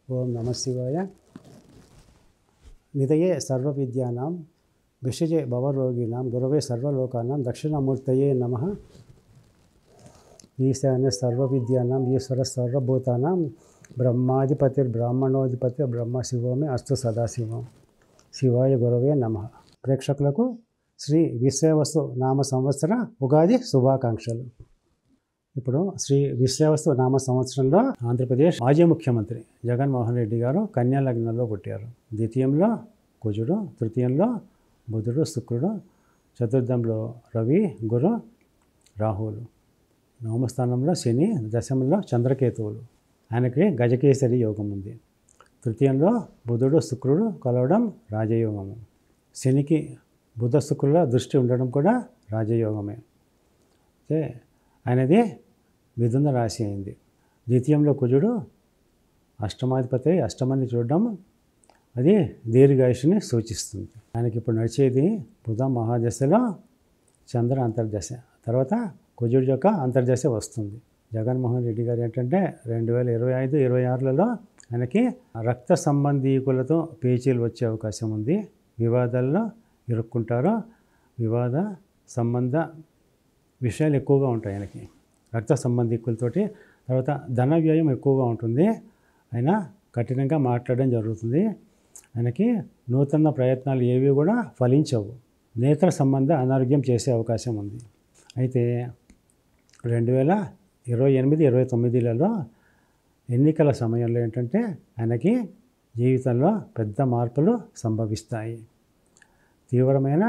ఓం నమ శివాయ. నిధయే సర్వవిద్యానాం విషజే భవరోగిణాం గురవే సర్వలోకానాం దక్షిణామూర్తయే నమః. ఈశాన్య సర్వవిద్యానాం ఈశ్వర సర్వభూతానాం బ్రహ్మాధిపతిర్బ్రాహ్మణోధిపతి బ్రహ్మ శివోమే అస్తు సదాశివం. శివాయ గురవే నమః. ప్రేక్షకులకు శ్రీ విశ్వేవసు నామ సంవత్సర ఉగాది శుభాకాంక్షలు. ఇప్పుడు శ్రీ విశ్వేవసు నామ సంవత్సరంలో ఆంధ్రప్రదేశ్ మాజీ ముఖ్యమంత్రి జగన్మోహన్ రెడ్డి గారు కన్యా లగ్నంలో పుట్టారు. ద్వితీయంలో కుజుడు, తృతీయంలో బుధుడు శుక్రుడు, చతుర్థంలో రవి గురు రాహువులు, నవమ స్థానంలో శని, దశమంలో చంద్రకేతువులు. ఆయనకి గజకేసరి యోగం ఉంది. తృతీయంలో బుధుడు శుక్రుడు కలవడం రాజయోగము. శనికి బుధ శుక్రుల దృష్టి ఉండడం కూడా రాజయోగమే. అయితే ఆయనది మిథున రాశి అయింది. ద్వితీయంలో కుజుడు అష్టమాధిపతి అష్టమాన్ని చూడడం అది దీర్ఘాయుషుని సూచిస్తుంది. ఆయనకి ఇప్పుడు నడిచేది బుధ మహాదశలో చంద్ర అంతర్దశ, తర్వాత కుజుడు యొక్క అంతర్దశ వస్తుంది. జగన్మోహన్ రెడ్డి గారు ఏంటంటే 2025-26లలో ఆయనకి రక్త సంబంధీకులతో పేచీలు వచ్చే అవకాశం ఉంది. వివాదాల్లో ఇరుక్కుంటారు. వివాద సంబంధ విషయాలు ఎక్కువగా ఉంటాయి ఆయనకి, రక్త సంబంధికులతోటి. తర్వాత ధన వ్యయం ఎక్కువగా ఉంటుంది. ఆయన కఠినంగా మాట్లాడడం జరుగుతుంది. ఆయనకి నూతన ప్రయత్నాలు ఏవి కూడా ఫలించవు. నేత్ర సంబంధ అనారోగ్యం చేసే అవకాశం ఉంది. అయితే 2028-29లలో ఎన్నికల సమయంలో ఏంటంటే ఆయనకి జీవితంలో పెద్ద మార్పులు సంభవిస్తాయి. తీవ్రమైన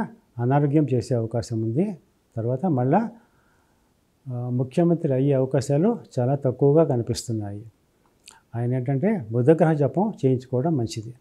అనారోగ్యం చేసే అవకాశం ఉంది. తర్వాత మళ్ళా ముఖ్యమంత్రి అయ్యే అవకాశాలు చాలా తక్కువగా కనిపిస్తున్నాయి. ఆయన ఏంటంటే బుధగ్రహ జపం చేయించుకోవడం మంచిది.